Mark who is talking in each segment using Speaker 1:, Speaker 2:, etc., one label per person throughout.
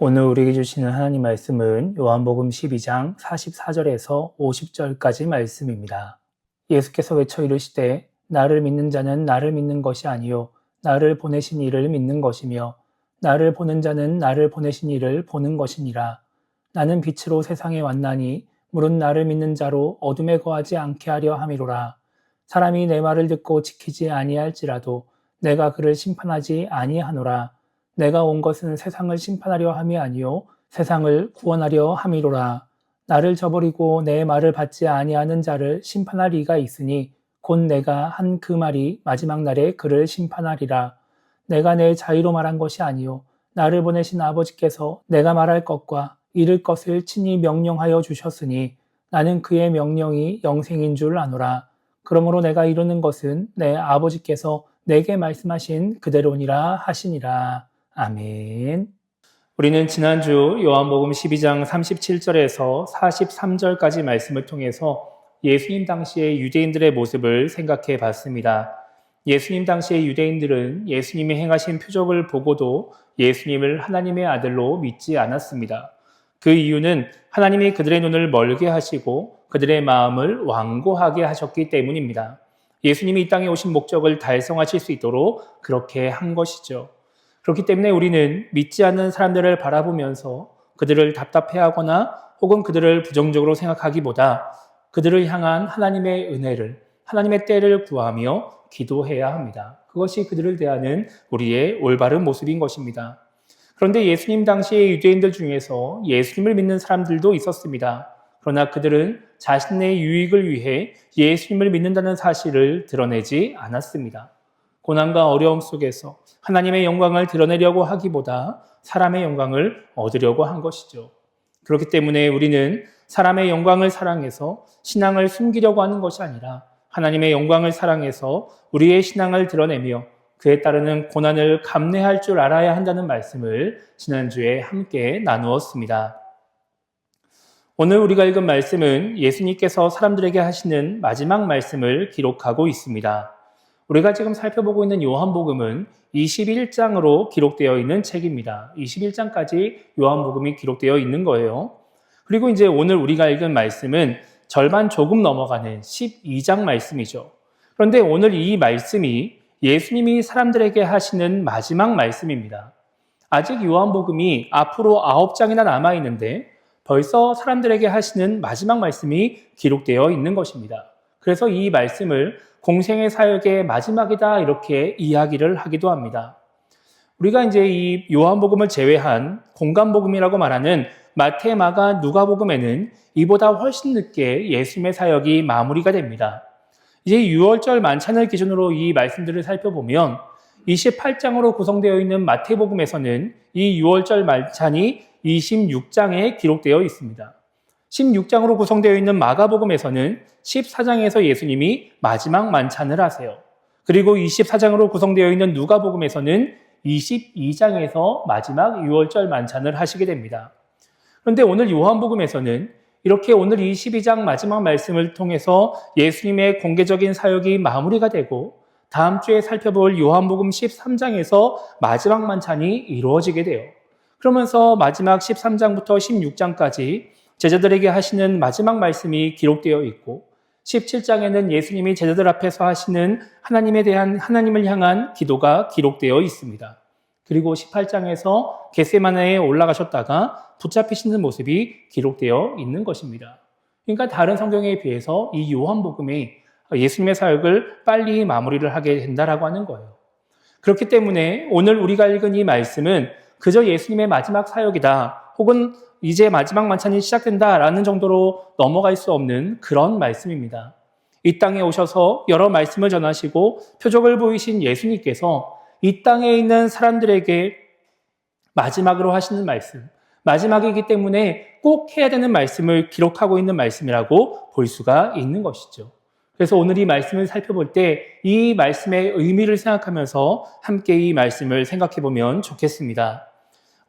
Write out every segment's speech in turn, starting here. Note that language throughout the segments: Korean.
Speaker 1: 오늘 우리에게 주시는 하나님 말씀은 요한복음 12장 44절에서 50절까지 말씀입니다. 예수께서 외쳐 이르시되 나를 믿는 자는 나를 믿는 것이 아니요 나를 보내신 이를 믿는 것이며 나를 보는 자는 나를 보내신 이를 보는 것이니라. 나는 빛으로 세상에 왔나니 물은 나를 믿는 자로 어둠에 거하지 않게 하려 함이로라. 사람이 내 말을 듣고 지키지 아니할지라도 내가 그를 심판하지 아니하노라. 내가 온 것은 세상을 심판하려 함이 아니요 세상을 구원하려 함이로라. 나를 저버리고 내 말을 받지 아니하는 자를 심판할 이가 있으니 곧 내가 한 그 말이 마지막 날에 그를 심판하리라. 내가 내 자유로 말한 것이 아니요 나를 보내신 아버지께서 내가 말할 것과 이를 것을 친히 명령하여 주셨으니 나는 그의 명령이 영생인 줄 아노라. 그러므로 내가 이루는 것은 내 아버지께서 내게 말씀하신 그대로니라 하시니라. 아멘. 우리는 지난주 요한복음 12장 37절에서 43절까지 말씀을 통해서 예수님 당시의 유대인들의 모습을 생각해 봤습니다. 예수님 당시의 유대인들은 예수님이 행하신 표적을 보고도 예수님을 하나님의 아들로 믿지 않았습니다. 그 이유는 하나님이 그들의 눈을 멀게 하시고 그들의 마음을 완고하게 하셨기 때문입니다. 예수님이 이 땅에 오신 목적을 달성하실 수 있도록 그렇게 한 것이죠. 그렇기 때문에 우리는 믿지 않는 사람들을 바라보면서 그들을 답답해하거나 혹은 그들을 부정적으로 생각하기보다 그들을 향한 하나님의 은혜를, 하나님의 때를 구하며 기도해야 합니다. 그것이 그들을 대하는 우리의 올바른 모습인 것입니다. 그런데 예수님 당시의 유대인들 중에서 예수님을 믿는 사람들도 있었습니다. 그러나 그들은 자신의 유익을 위해 예수님을 믿는다는 사실을 드러내지 않았습니다. 고난과 어려움 속에서 하나님의 영광을 드러내려고 하기보다 사람의 영광을 얻으려고 한 것이죠. 그렇기 때문에 우리는 사람의 영광을 사랑해서 신앙을 숨기려고 하는 것이 아니라 하나님의 영광을 사랑해서 우리의 신앙을 드러내며 그에 따르는 고난을 감내할 줄 알아야 한다는 말씀을 지난주에 함께 나누었습니다. 오늘 우리가 읽은 말씀은 예수님께서 사람들에게 하시는 마지막 말씀을 기록하고 있습니다. 우리가 지금 살펴보고 있는 요한복음은 21장으로 기록되어 있는 책입니다. 21장까지 요한복음이 기록되어 있는 거예요. 그리고 이제 오늘 우리가 읽은 말씀은 절반 조금 넘어가는 12장 말씀이죠. 그런데 오늘 이 말씀이 예수님이 사람들에게 하시는 마지막 말씀입니다. 아직 요한복음이 앞으로 9장이나 남아있는데 벌써 사람들에게 하시는 마지막 말씀이 기록되어 있는 것입니다. 그래서 이 말씀을 공생의 사역의 마지막이다 이렇게 이야기를 하기도 합니다. 우리가 이제 이 요한복음을 제외한 공간복음이라고 말하는 마태, 마가, 누가복음에는 이보다 훨씬 늦게 예수님의 사역이 마무리가 됩니다. 이제 6월절 만찬을 기준으로 이 말씀들을 살펴보면 28장으로 구성되어 있는 마태복음에서는 이 6월절 만찬이 26장에 기록되어 있습니다. 16장으로 구성되어 있는 마가복음에서는 14장에서 예수님이 마지막 만찬을 하세요. 그리고 24장으로 구성되어 있는 누가복음에서는 22장에서 마지막 6월절 만찬을 하시게 됩니다. 그런데 오늘 요한복음에서는 이렇게 오늘 22장 마지막 말씀을 통해서 예수님의 공개적인 사역이 마무리가 되고 다음 주에 살펴볼 요한복음 13장에서 마지막 만찬이 이루어지게 돼요. 그러면서 마지막 13장부터 16장까지 제자들에게 하시는 마지막 말씀이 기록되어 있고 17장에는 예수님이 제자들 앞에서 하시는 하나님을 향한 기도가 기록되어 있습니다. 그리고 18장에서 겟세마네에 올라가셨다가 붙잡히시는 모습이 기록되어 있는 것입니다. 그러니까 다른 성경에 비해서 이 요한복음이 예수님의 사역을 빨리 마무리를 하게 된다라고 하는 거예요. 그렇기 때문에 오늘 우리가 읽은 이 말씀은 그저 예수님의 마지막 사역이다 혹은 이제 마지막 만찬이 시작된다라는 정도로 넘어갈 수 없는 그런 말씀입니다. 이 땅에 오셔서 여러 말씀을 전하시고 표적을 보이신 예수님께서 이 땅에 있는 사람들에게 마지막으로 하시는 말씀, 마지막이기 때문에 꼭 해야 되는 말씀을 기록하고 있는 말씀이라고 볼 수가 있는 것이죠. 그래서 오늘 이 말씀을 살펴볼 때 이 말씀의 의미를 생각하면서 함께 이 말씀을 생각해 보면 좋겠습니다.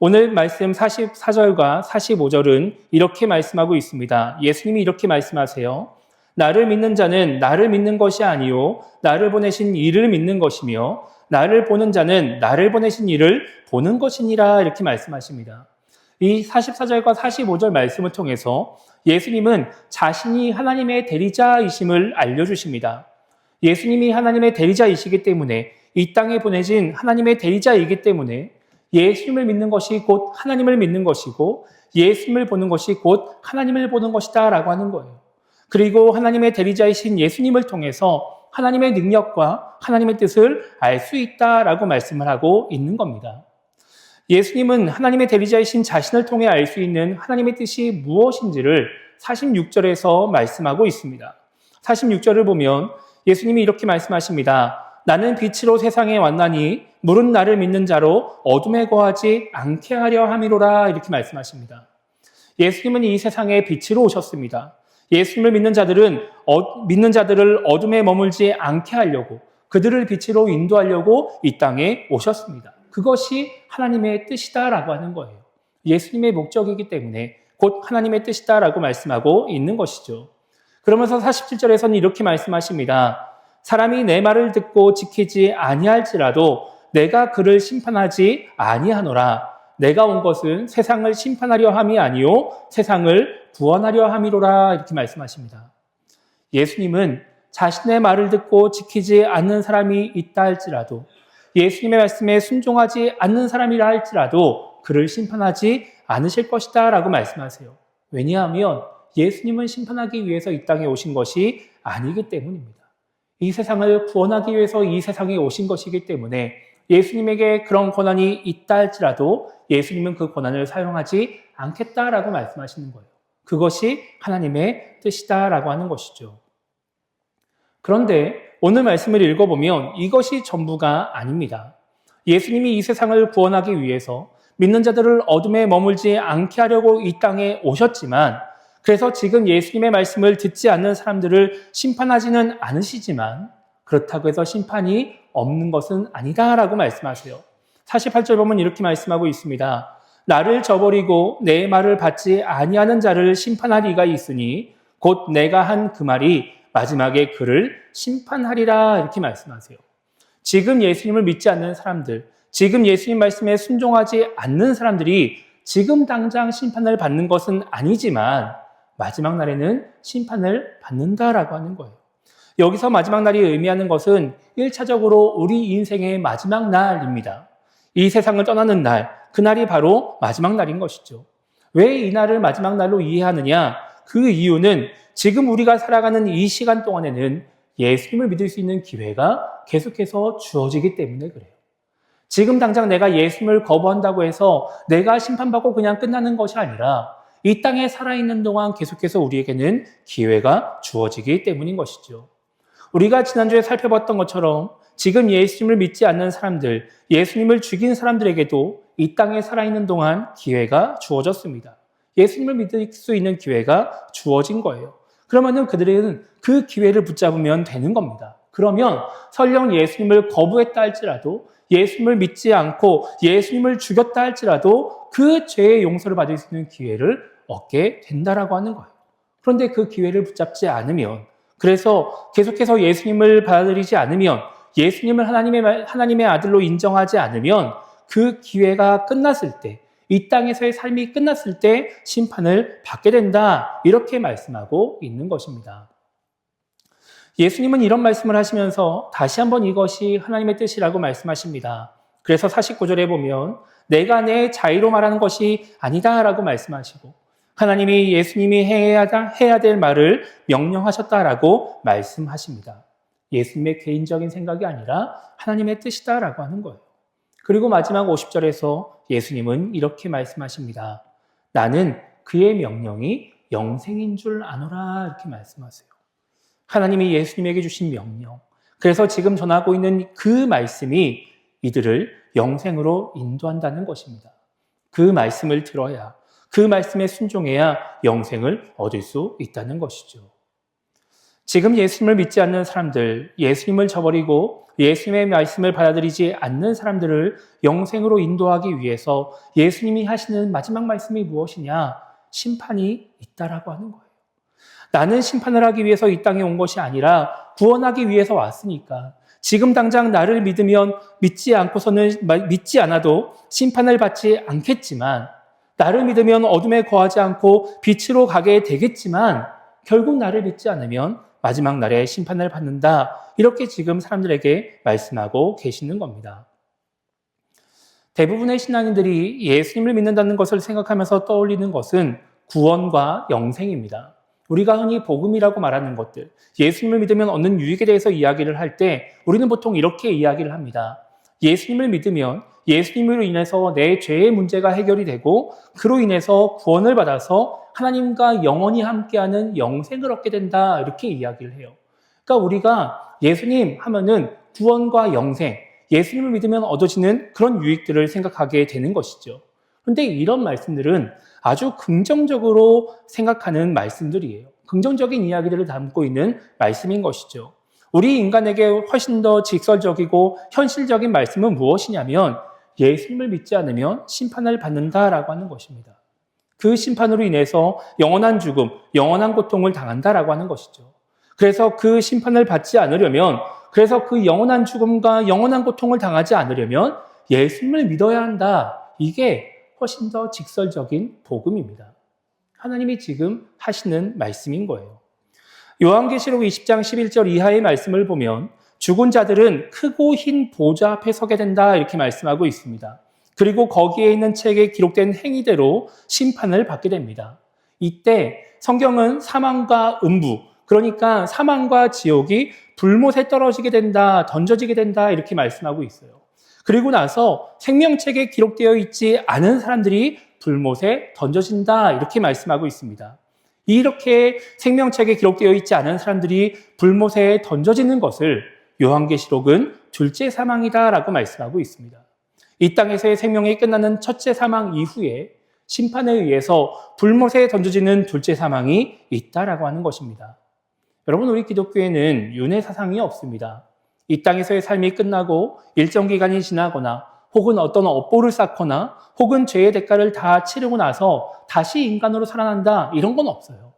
Speaker 1: 오늘 말씀 44절과 45절은 이렇게 말씀하고 있습니다. 예수님이 이렇게 말씀하세요. 나를 믿는 자는 나를 믿는 것이 아니요 나를 보내신 이를 믿는 것이며 나를 보는 자는 나를 보내신 이를 보는 것이니라 이렇게 말씀하십니다. 이 44절과 45절 말씀을 통해서 예수님은 자신이 하나님의 대리자이심을 알려주십니다. 예수님이 하나님의 대리자이시기 때문에 이 땅에 보내진 하나님의 대리자이기 때문에 예수님을 믿는 것이 곧 하나님을 믿는 것이고 예수님을 보는 것이 곧 하나님을 보는 것이다 라고 하는 거예요. 그리고 하나님의 대리자이신 예수님을 통해서 하나님의 능력과 하나님의 뜻을 알 수 있다라고 말씀을 하고 있는 겁니다. 예수님은 하나님의 대리자이신 자신을 통해 알 수 있는 하나님의 뜻이 무엇인지를 46절에서 말씀하고 있습니다. 46절을 보면 예수님이 이렇게 말씀하십니다. 나는 빛으로 세상에 왔나니 물은 나를 믿는 자로 어둠에 거하지 않게 하려 함이로라 이렇게 말씀하십니다. 예수님은 이 세상에 빛으로 오셨습니다. 예수님을 믿는 자들을 어둠에 머물지 않게 하려고 그들을 빛으로 인도하려고 이 땅에 오셨습니다. 그것이 하나님의 뜻이다라고 하는 거예요. 예수님의 목적이기 때문에 곧 하나님의 뜻이다라고 말씀하고 있는 것이죠. 그러면서 47절에서는 이렇게 말씀하십니다. 사람이 내 말을 듣고 지키지 아니할지라도 내가 그를 심판하지 아니하노라. 내가 온 것은 세상을 심판하려 함이 아니요 세상을 구원하려 함이로라 이렇게 말씀하십니다. 예수님은 자신의 말을 듣고 지키지 않는 사람이 있다 할지라도 예수님의 말씀에 순종하지 않는 사람이라 할지라도 그를 심판하지 않으실 것이다 라고 말씀하세요. 왜냐하면 예수님은 심판하기 위해서 이 땅에 오신 것이 아니기 때문입니다. 이 세상을 구원하기 위해서 이 세상에 오신 것이기 때문에 예수님에게 그런 권한이 있다 할지라도 예수님은 그 권한을 사용하지 않겠다라고 말씀하시는 거예요. 그것이 하나님의 뜻이다라고 하는 것이죠. 그런데 오늘 말씀을 읽어보면 이것이 전부가 아닙니다. 예수님이 이 세상을 구원하기 위해서 믿는 자들을 어둠에 머물지 않게 하려고 이 땅에 오셨지만 그래서 지금 예수님의 말씀을 듣지 않는 사람들을 심판하지는 않으시지만 그렇다고 해서 심판이 없는 것은 아니다라고 말씀하세요. 48절 보면 이렇게 말씀하고 있습니다. 나를 저버리고 내 말을 받지 아니하는 자를 심판할 이가 있으니 곧 내가 한 그 말이 마지막에 그를 심판하리라 이렇게 말씀하세요. 지금 예수님을 믿지 않는 사람들, 지금 예수님 말씀에 순종하지 않는 사람들이 지금 당장 심판을 받는 것은 아니지만 마지막 날에는 심판을 받는다라고 하는 거예요. 여기서 마지막 날이 의미하는 것은 1차적으로 우리 인생의 마지막 날입니다. 이 세상을 떠나는 날, 그날이 바로 마지막 날인 것이죠. 왜 이 날을 마지막 날로 이해하느냐? 그 이유는 지금 우리가 살아가는 이 시간 동안에는 예수님을 믿을 수 있는 기회가 계속해서 주어지기 때문에 그래요. 지금 당장 내가 예수님을 거부한다고 해서 내가 심판받고 그냥 끝나는 것이 아니라 이 땅에 살아있는 동안 계속해서 우리에게는 기회가 주어지기 때문인 것이죠. 우리가 지난주에 살펴봤던 것처럼 지금 예수님을 믿지 않는 사람들, 예수님을 죽인 사람들에게도 이 땅에 살아있는 동안 기회가 주어졌습니다. 예수님을 믿을 수 있는 기회가 주어진 거예요. 그러면은 그들은 그 기회를 붙잡으면 되는 겁니다. 그러면 설령 예수님을 거부했다 할지라도 예수님을 믿지 않고 예수님을 죽였다 할지라도 그 죄의 용서를 받을 수 있는 기회를 얻게 된다라고 하는 거예요. 그런데 그 기회를 붙잡지 않으면 그래서 계속해서 예수님을 받아들이지 않으면 예수님을 하나님의 아들로 인정하지 않으면 그 기회가 끝났을 때 이 땅에서의 삶이 끝났을 때 심판을 받게 된다 이렇게 말씀하고 있는 것입니다. 예수님은 이런 말씀을 하시면서 다시 한번 이것이 하나님의 뜻이라고 말씀하십니다. 그래서 49절에 보면 내가 내 자의로 말하는 것이 아니다라고 말씀하시고 하나님이 예수님이 해야 될 말을 명령하셨다라고 말씀하십니다. 예수님의 개인적인 생각이 아니라 하나님의 뜻이다라고 하는 거예요. 그리고 마지막 50절에서 예수님은 이렇게 말씀하십니다. 나는 그의 명령이 영생인 줄 아노라 이렇게 말씀하세요. 하나님이 예수님에게 주신 명령. 그래서 지금 전하고 있는 그 말씀이 이들을 영생으로 인도한다는 것입니다. 그 말씀을 들어야, 그 말씀에 순종해야 영생을 얻을 수 있다는 것이죠. 지금 예수님을 믿지 않는 사람들, 예수님을 저버리고 예수님의 말씀을 받아들이지 않는 사람들을 영생으로 인도하기 위해서 예수님이 하시는 마지막 말씀이 무엇이냐? 심판이 있다라고 하는 거예요. 나는 심판을 하기 위해서 이 땅에 온 것이 아니라 구원하기 위해서 왔으니까 지금 당장 나를 믿으면 믿지 않아도 심판을 받지 않겠지만 나를 믿으면 어둠에 거하지 않고 빛으로 가게 되겠지만 결국 나를 믿지 않으면 마지막 날에 심판을 받는다. 이렇게 지금 사람들에게 말씀하고 계시는 겁니다. 대부분의 신앙인들이 예수님을 믿는다는 것을 생각하면서 떠올리는 것은 구원과 영생입니다. 우리가 흔히 복음이라고 말하는 것들, 예수님을 믿으면 얻는 유익에 대해서 이야기를 할 때 우리는 보통 이렇게 이야기를 합니다. 예수님을 믿으면 예수님으로 인해서 내 죄의 문제가 해결이 되고 그로 인해서 구원을 받아서 하나님과 영원히 함께하는 영생을 얻게 된다. 이렇게 이야기를 해요. 그러니까 우리가 예수님 하면은 구원과 영생, 예수님을 믿으면 얻어지는 그런 유익들을 생각하게 되는 것이죠. 그런데 이런 말씀들은 아주 긍정적으로 생각하는 말씀들이에요. 긍정적인 이야기들을 담고 있는 말씀인 것이죠. 우리 인간에게 훨씬 더 직설적이고 현실적인 말씀은 무엇이냐면 예수님을 믿지 않으면 심판을 받는다라고 하는 것입니다. 그 심판으로 인해서 영원한 죽음, 영원한 고통을 당한다라고 하는 것이죠. 그래서 그 심판을 받지 않으려면, 그래서 그 영원한 죽음과 영원한 고통을 당하지 않으려면 예수님을 믿어야 한다. 이게 훨씬 더 직설적인 복음입니다. 하나님이 지금 하시는 말씀인 거예요. 요한계시록 20장 11절 이하의 말씀을 보면 죽은 자들은 크고 흰 보좌 앞에 서게 된다 이렇게 말씀하고 있습니다. 그리고 거기에 있는 책에 기록된 행위대로 심판을 받게 됩니다. 이때 성경은 사망과 음부, 그러니까 사망과 지옥이 불못에 떨어지게 된다, 던져지게 된다 이렇게 말씀하고 있어요. 그리고 나서 생명책에 기록되어 있지 않은 사람들이 불못에 던져진다 이렇게 말씀하고 있습니다. 이렇게 생명책에 기록되어 있지 않은 사람들이 불못에 던져지는 것을 요한계시록은 둘째 사망이다라고 말씀하고 있습니다. 이 땅에서의 생명이 끝나는 첫째 사망 이후에 심판에 의해서 불못에 던져지는 둘째 사망이 있다라고 하는 것입니다. 여러분, 우리 기독교에는 윤회 사상이 없습니다. 이 땅에서의 삶이 끝나고 일정 기간이 지나거나 혹은 어떤 업보를 쌓거나 혹은 죄의 대가를 다 치르고 나서 다시 인간으로 살아난다 이런 건 없어요.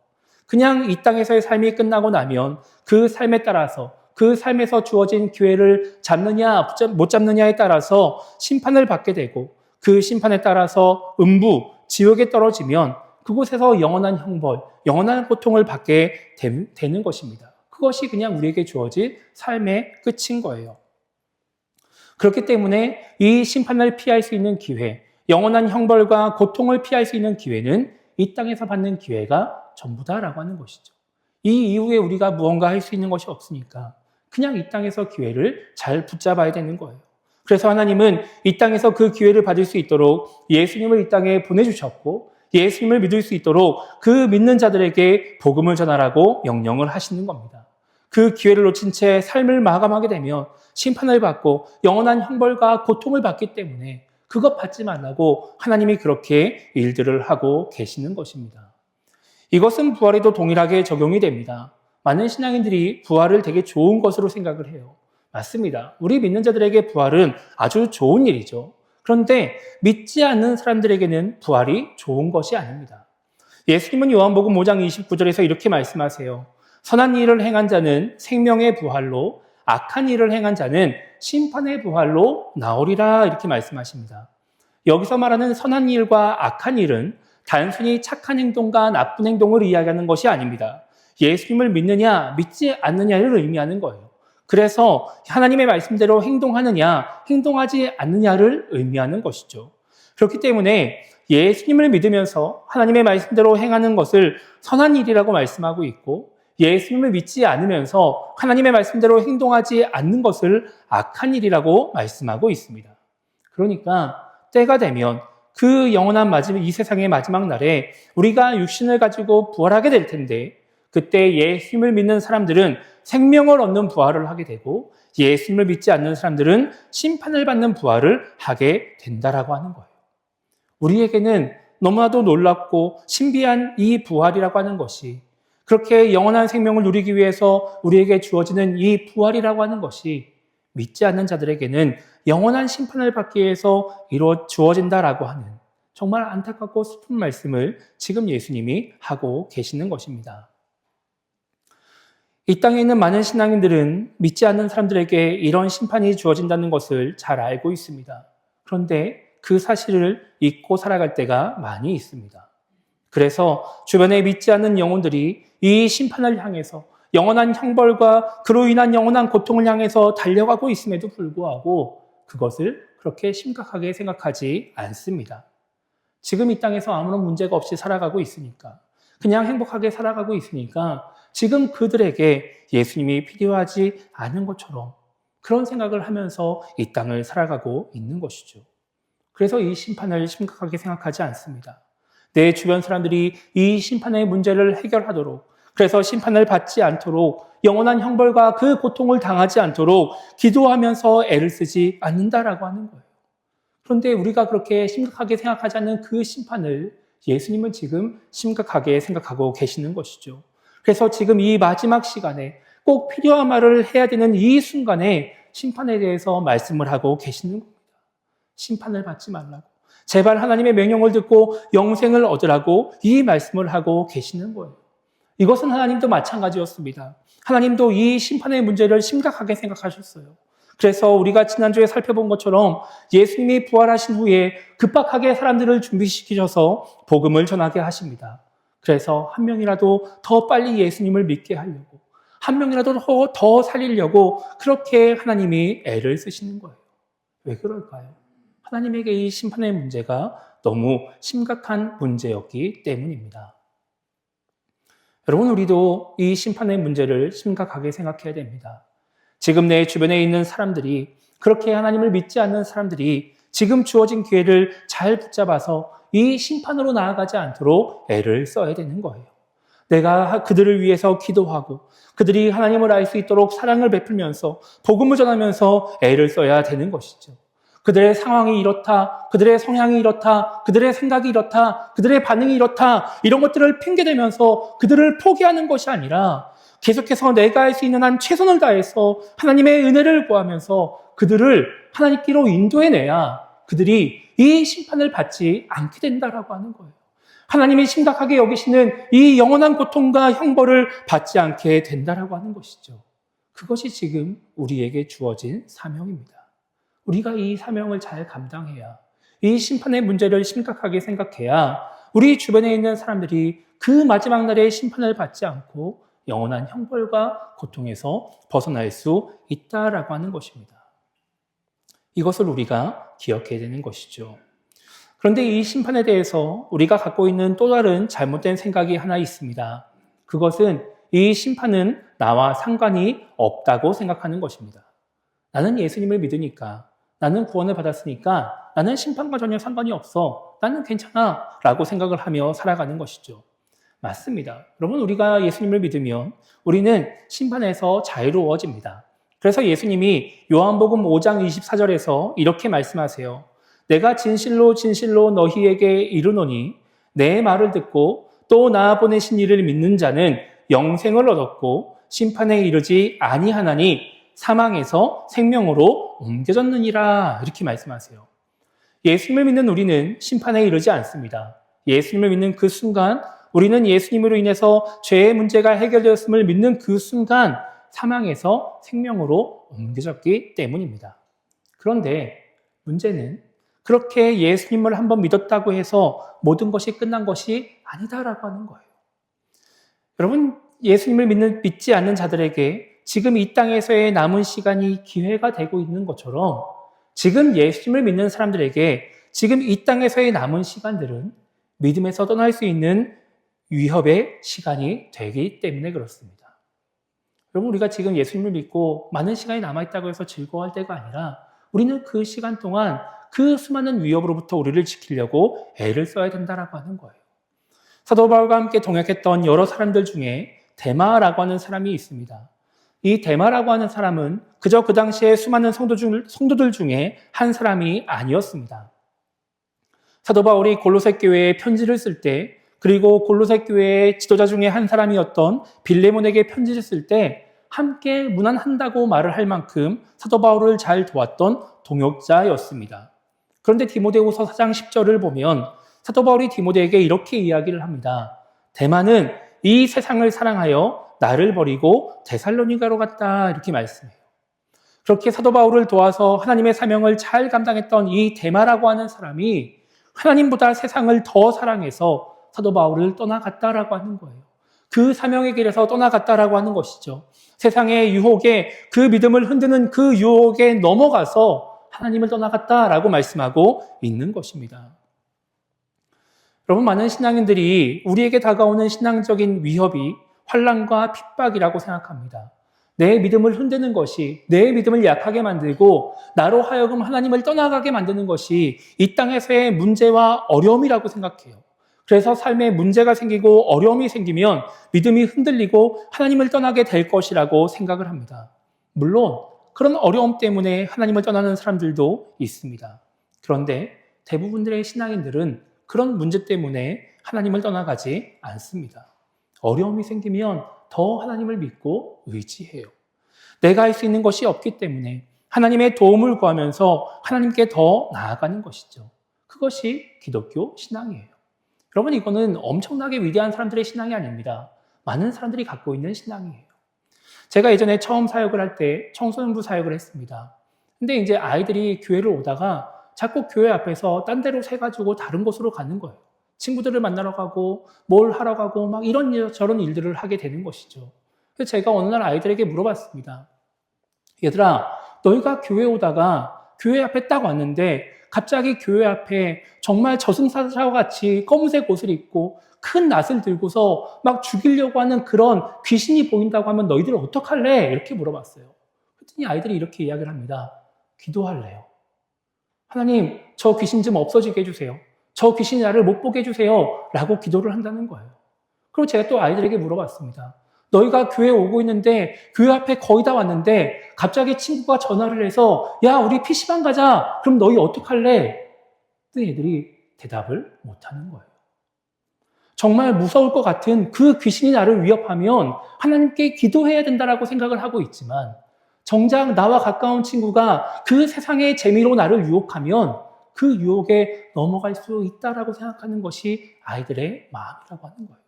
Speaker 1: 그냥 이 땅에서의 삶이 끝나고 나면 그 삶에 따라서 그 삶에서 주어진 기회를 잡느냐 못 잡느냐에 따라서 심판을 받게 되고 그 심판에 따라서 음부, 지옥에 떨어지면 그곳에서 영원한 형벌, 영원한 고통을 받게 되는 것입니다. 그것이 그냥 우리에게 주어진 삶의 끝인 거예요. 그렇기 때문에 이 심판을 피할 수 있는 기회, 영원한 형벌과 고통을 피할 수 있는 기회는 이 땅에서 받는 기회가 전부다라고 하는 것이죠. 이 이후에 우리가 무언가 할 수 있는 것이 없으니까 그냥 이 땅에서 기회를 잘 붙잡아야 되는 거예요. 그래서 하나님은 이 땅에서 그 기회를 받을 수 있도록 예수님을 이 땅에 보내주셨고 예수님을 믿을 수 있도록 그 믿는 자들에게 복음을 전하라고 명령을 하시는 겁니다. 그 기회를 놓친 채 삶을 마감하게 되면 심판을 받고 영원한 형벌과 고통을 받기 때문에 그것 받지 말라고 하나님이 그렇게 일들을 하고 계시는 것입니다. 이것은 부활에도 동일하게 적용이 됩니다. 많은 신앙인들이 부활을 되게 좋은 것으로 생각을 해요. 맞습니다. 우리 믿는 자들에게 부활은 아주 좋은 일이죠. 그런데 믿지 않는 사람들에게는 부활이 좋은 것이 아닙니다. 예수님은 요한복음 5장 29절에서 이렇게 말씀하세요. 선한 일을 행한 자는 생명의 부활로, 악한 일을 행한 자는 심판의 부활로 나오리라 이렇게 말씀하십니다. 여기서 말하는 선한 일과 악한 일은 단순히 착한 행동과 나쁜 행동을 이야기하는 것이 아닙니다. 예수님을 믿느냐 믿지 않느냐를 의미하는 거예요. 그래서 하나님의 말씀대로 행동하느냐 행동하지 않느냐를 의미하는 것이죠. 그렇기 때문에 예수님을 믿으면서 하나님의 말씀대로 행하는 것을 선한 일이라고 말씀하고 있고 예수님을 믿지 않으면서 하나님의 말씀대로 행동하지 않는 것을 악한 일이라고 말씀하고 있습니다. 그러니까 때가 되면 그 영원한 이 세상의 마지막 날에 우리가 육신을 가지고 부활하게 될 텐데 그때 예수님을 믿는 사람들은 생명을 얻는 부활을 하게 되고 예수님을 믿지 않는 사람들은 심판을 받는 부활을 하게 된다라고 하는 거예요. 우리에게는 너무나도 놀랍고 신비한 이 부활이라고 하는 것이 그렇게 영원한 생명을 누리기 위해서 우리에게 주어지는 이 부활이라고 하는 것이 믿지 않는 자들에게는 영원한 심판을 받기 위해서 주어진다라고 하는 정말 안타깝고 슬픈 말씀을 지금 예수님이 하고 계시는 것입니다. 이 땅에 있는 많은 신앙인들은 믿지 않는 사람들에게 이런 심판이 주어진다는 것을 잘 알고 있습니다. 그런데 그 사실을 잊고 살아갈 때가 많이 있습니다. 그래서 주변에 믿지 않는 영혼들이 이 심판을 향해서 영원한 형벌과 그로 인한 영원한 고통을 향해서 달려가고 있음에도 불구하고 그것을 그렇게 심각하게 생각하지 않습니다. 지금 이 땅에서 아무런 문제가 없이 살아가고 있으니까, 그냥 행복하게 살아가고 있으니까 지금 그들에게 예수님이 필요하지 않은 것처럼 그런 생각을 하면서 이 땅을 살아가고 있는 것이죠. 그래서 이 심판을 심각하게 생각하지 않습니다. 내 주변 사람들이 이 심판의 문제를 해결하도록, 그래서 심판을 받지 않도록, 영원한 형벌과 그 고통을 당하지 않도록 기도하면서 애를 쓰지 않는다라고 하는 거예요. 그런데 우리가 그렇게 심각하게 생각하지 않는 그 심판을 예수님은 지금 심각하게 생각하고 계시는 것이죠. 그래서 지금 이 마지막 시간에 꼭 필요한 말을 해야 되는 이 순간에 심판에 대해서 말씀을 하고 계시는 겁니다. 심판을 받지 말라고. 제발 하나님의 명령을 듣고 영생을 얻으라고 이 말씀을 하고 계시는 거예요. 이것은 하나님도 마찬가지였습니다. 하나님도 이 심판의 문제를 심각하게 생각하셨어요. 그래서 우리가 지난주에 살펴본 것처럼 예수님이 부활하신 후에 급박하게 사람들을 준비시키셔서 복음을 전하게 하십니다. 그래서 한 명이라도 더 빨리 예수님을 믿게 하려고, 한 명이라도 더 살리려고 그렇게 하나님이 애를 쓰시는 거예요. 왜 그럴까요? 하나님에게 이 심판의 문제가 너무 심각한 문제였기 때문입니다. 여러분, 우리도 이 심판의 문제를 심각하게 생각해야 됩니다. 지금 내 주변에 있는 사람들이, 그렇게 하나님을 믿지 않는 사람들이 지금 주어진 기회를 잘 붙잡아서 이 심판으로 나아가지 않도록 애를 써야 되는 거예요. 내가 그들을 위해서 기도하고 그들이 하나님을 알 수 있도록 사랑을 베풀면서 복음을 전하면서 애를 써야 되는 것이죠. 그들의 상황이 이렇다, 그들의 성향이 이렇다, 그들의 생각이 이렇다, 그들의 반응이 이렇다, 이런 것들을 핑계대면서 그들을 포기하는 것이 아니라 계속해서 내가 할 수 있는 한 최선을 다해서 하나님의 은혜를 구하면서 그들을 하나님께로 인도해내야 그들이 이 심판을 받지 않게 된다라고 하는 거예요. 하나님이 심각하게 여기시는 이 영원한 고통과 형벌을 받지 않게 된다라고 하는 것이죠. 그것이 지금 우리에게 주어진 사명입니다. 우리가 이 사명을 잘 감당해야, 이 심판의 문제를 심각하게 생각해야 우리 주변에 있는 사람들이 그 마지막 날의 심판을 받지 않고 영원한 형벌과 고통에서 벗어날 수 있다라고 하는 것입니다. 이것을 우리가 기억해야 되는 것이죠. 그런데 이 심판에 대해서 우리가 갖고 있는 또 다른 잘못된 생각이 하나 있습니다. 그것은 이 심판은 나와 상관이 없다고 생각하는 것입니다. 나는 예수님을 믿으니까, 나는 구원을 받았으니까 나는 심판과 전혀 상관이 없어, 나는 괜찮아 라고 생각을 하며 살아가는 것이죠. 맞습니다. 여러분, 우리가 예수님을 믿으면 우리는 심판에서 자유로워집니다. 그래서 예수님이 요한복음 5장 24절에서 이렇게 말씀하세요. 내가 진실로 진실로 너희에게 이르노니 내 말을 듣고 또 나 보내신 이를 믿는 자는 영생을 얻었고 심판에 이르지 아니하나니 사망에서 생명으로 옮겨졌느니라, 이렇게 말씀하세요. 예수님을 믿는 우리는 심판에 이르지 않습니다. 예수님을 믿는 그 순간, 우리는 예수님으로 인해서 죄의 문제가 해결되었음을 믿는 그 순간 사망에서 생명으로 옮겨졌기 때문입니다. 그런데 문제는 그렇게 예수님을 한번 믿었다고 해서 모든 것이 끝난 것이 아니다라고 하는 거예요. 여러분, 예수님을 믿지 않는 자들에게 지금 이 땅에서의 남은 시간이 기회가 되고 있는 것처럼 지금 예수님을 믿는 사람들에게 지금 이 땅에서의 남은 시간들은 믿음에서 떠날 수 있는 위협의 시간이 되기 때문에 그렇습니다. 여러분, 우리가 지금 예수님을 믿고 많은 시간이 남아있다고 해서 즐거워할 때가 아니라 우리는 그 시간 동안 그 수많은 위협으로부터 우리를 지키려고 애를 써야 된다라고 하는 거예요. 사도 바울과 함께 동역했던 여러 사람들 중에 데마라고 하는 사람이 있습니다. 이 데마라고 하는 사람은 그저 그 당시에 수많은 성도들 중에 한 사람이 아니었습니다. 사도 바울이 골로새 교회에 편지를 쓸 때, 그리고 골로새 교회의 지도자 중에 한 사람이었던 빌레몬에게 편지를 쓸 때 함께 문안한다고 말을 할 만큼 사도 바울을 잘 도왔던 동역자였습니다. 그런데 디모데후서 4장 10절을 보면 사도 바울이 디모데에게 이렇게 이야기를 합니다. 데마는 이 세상을 사랑하여 나를 버리고 데살로니가로 갔다, 이렇게 말씀해요. 그렇게 사도 바울을 도와서 하나님의 사명을 잘 감당했던 이 데마라고 하는 사람이 하나님보다 세상을 더 사랑해서 사도 바울을 떠나갔다라고 하는 거예요. 그 사명의 길에서 떠나갔다라고 하는 것이죠. 세상의 유혹에, 그 믿음을 흔드는 그 유혹에 넘어가서 하나님을 떠나갔다라고 말씀하고 있는 것입니다. 여러분, 많은 신앙인들이 우리에게 다가오는 신앙적인 위협이 환난과 핍박이라고 생각합니다. 내 믿음을 흔드는 것이, 내 믿음을 약하게 만들고 나로 하여금 하나님을 떠나가게 만드는 것이 이 땅에서의 문제와 어려움이라고 생각해요. 그래서 삶에 문제가 생기고 어려움이 생기면 믿음이 흔들리고 하나님을 떠나게 될 것이라고 생각을 합니다. 물론 그런 어려움 때문에 하나님을 떠나는 사람들도 있습니다. 그런데 대부분들의 신앙인들은 그런 문제 때문에 하나님을 떠나가지 않습니다. 어려움이 생기면 더 하나님을 믿고 의지해요. 내가 할 수 있는 것이 없기 때문에 하나님의 도움을 구하면서 하나님께 더 나아가는 것이죠. 그것이 기독교 신앙이에요. 여러분, 이거는 엄청나게 위대한 사람들의 신앙이 아닙니다. 많은 사람들이 갖고 있는 신앙이에요. 제가 예전에 처음 사역을 할 때 청소년부 사역을 했습니다. 근데 이제 아이들이 교회를 오다가 자꾸 교회 앞에서 딴 데로 새가지고 다른 곳으로 가는 거예요. 친구들을 만나러 가고 뭘 하러 가고 막 이런저런 일들을 하게 되는 것이죠. 그래서 제가 어느 날 아이들에게 물어봤습니다. 얘들아, 너희가 교회 오다가 교회 앞에 딱 왔는데 갑자기 교회 앞에 정말 저승사자와 같이 검은색 옷을 입고 큰 낫을 들고서 막 죽이려고 하는 그런 귀신이 보인다고 하면 너희들 어떡할래? 이렇게 물어봤어요. 그랬더니 아이들이 이렇게 이야기를 합니다. 기도할래요. 하나님, 저 귀신 좀 없어지게 해주세요. 저 귀신이 나를 못 보게 해주세요. 라고 기도를 한다는 거예요. 그리고 제가 또 아이들에게 물어봤습니다. 너희가 교회 오고 있는데 교회 앞에 거의 다 왔는데 갑자기 친구가 전화를 해서 야, 우리 PC방 가자. 그럼 너희 어떡할래? 그랬더니 애들이 대답을 못하는 거예요. 정말 무서울 것 같은 그 귀신이 나를 위협하면 하나님께 기도해야 된다라고 생각을 하고 있지만 정작 나와 가까운 친구가 그 세상의 재미로 나를 유혹하면 그 유혹에 넘어갈 수 있다라고 생각하는 것이 아이들의 마음이라고 하는 거예요.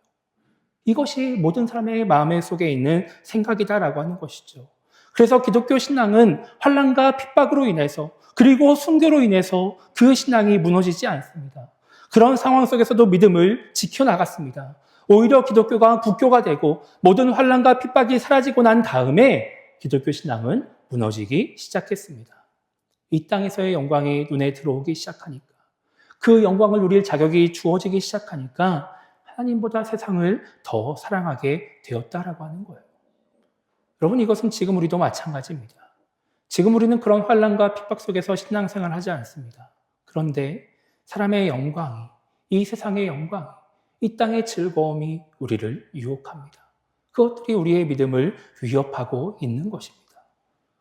Speaker 1: 이것이 모든 사람의 마음 속에 있는 생각이다라고 하는 것이죠. 그래서 기독교 신앙은 환난과 핍박으로 인해서 그리고 순교로 인해서 그 신앙이 무너지지 않습니다. 그런 상황 속에서도 믿음을 지켜나갔습니다. 오히려 기독교가 국교가 되고 모든 환난과 핍박이 사라지고 난 다음에 기독교 신앙은 무너지기 시작했습니다. 이 땅에서의 영광이 눈에 들어오기 시작하니까, 그 영광을 누릴 자격이 주어지기 시작하니까 하나님보다 세상을 더 사랑하게 되었다라고 하는 거예요. 여러분, 이것은 지금 우리도 마찬가지입니다. 지금 우리는 그런 환난과 핍박 속에서 신앙생활을 하지 않습니다. 그런데 사람의 영광이, 이 세상의 영광이, 이 땅의 즐거움이 우리를 유혹합니다. 그것들이 우리의 믿음을 위협하고 있는 것입니다.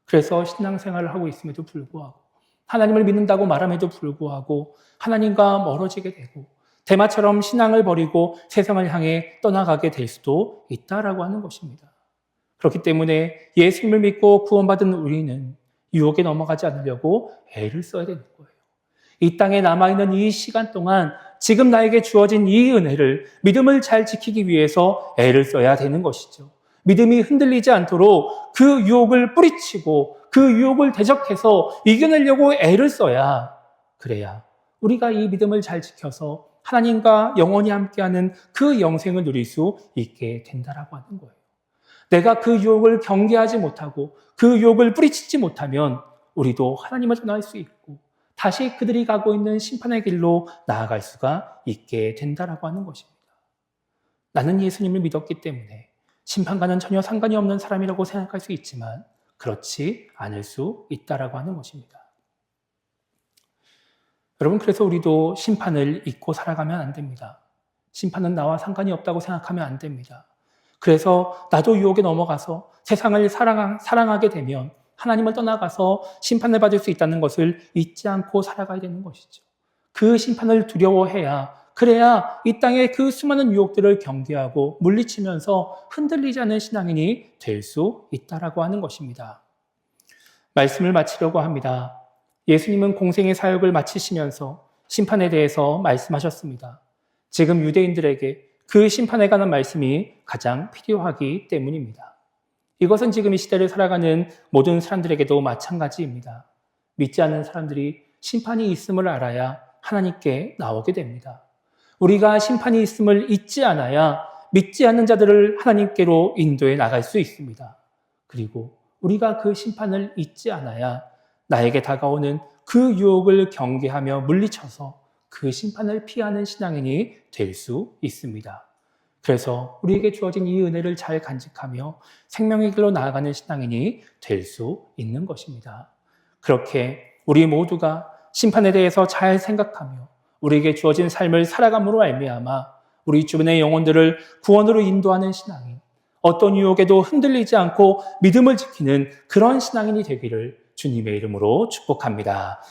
Speaker 1: 그래서 신앙생활을 하고 있음에도 불구하고 하나님을 믿는다고 말함에도 불구하고 하나님과 멀어지게 되고 데마처럼 신앙을 버리고 세상을 향해 떠나가게 될 수도 있다라고 하는 것입니다. 그렇기 때문에 예수님을 믿고 구원받은 우리는 유혹에 넘어가지 않으려고 애를 써야 되는 거예요. 이 땅에 남아있는 이 시간 동안 지금 나에게 주어진 이 은혜를, 믿음을 잘 지키기 위해서 애를 써야 되는 것이죠. 믿음이 흔들리지 않도록 그 유혹을 뿌리치고 그 유혹을 대적해서 이겨내려고 애를 써야, 그래야 우리가 이 믿음을 잘 지켜서 하나님과 영원히 함께하는 그 영생을 누릴 수 있게 된다라고 하는 거예요. 내가 그 유혹을 경계하지 못하고 그 유혹을 뿌리치지 못하면 우리도 하나님을 떠날 수 있고 다시 그들이 가고 있는 심판의 길로 나아갈 수가 있게 된다라고 하는 것입니다. 나는 예수님을 믿었기 때문에 심판과는 전혀 상관이 없는 사람이라고 생각할 수 있지만 그렇지 않을 수 있다라고 하는 것입니다. 여러분, 그래서 우리도 심판을 잊고 살아가면 안 됩니다. 심판은 나와 상관이 없다고 생각하면 안 됩니다. 그래서 나도 유혹에 넘어가서 세상을 사랑하게 되면 하나님을 떠나가서 심판을 받을 수 있다는 것을 잊지 않고 살아가야 되는 것이죠. 그 심판을 두려워해야, 그래야 이 땅의 그 수많은 유혹들을 경계하고 물리치면서 흔들리지 않는 신앙인이 될 수 있다라고 하는 것입니다. 말씀을 마치려고 합니다. 예수님은 공생의 사역을 마치시면서 심판에 대해서 말씀하셨습니다. 지금 유대인들에게 그 심판에 관한 말씀이 가장 필요하기 때문입니다. 이것은 지금 이 시대를 살아가는 모든 사람들에게도 마찬가지입니다. 믿지 않는 사람들이 심판이 있음을 알아야 하나님께 나오게 됩니다. 우리가 심판이 있음을 잊지 않아야 믿지 않는 자들을 하나님께로 인도해 나갈 수 있습니다. 그리고 우리가 그 심판을 잊지 않아야 나에게 다가오는 그 유혹을 경계하며 물리쳐서 그 심판을 피하는 신앙인이 될 수 있습니다. 그래서 우리에게 주어진 이 은혜를 잘 간직하며 생명의 길로 나아가는 신앙인이 될 수 있는 것입니다. 그렇게 우리 모두가 심판에 대해서 잘 생각하며 우리에게 주어진 삶을 살아감으로 말미암아 우리 주변의 영혼들을 구원으로 인도하는 신앙인, 어떤 유혹에도 흔들리지 않고 믿음을 지키는 그런 신앙인이 되기를 주님의 이름으로 축복합니다.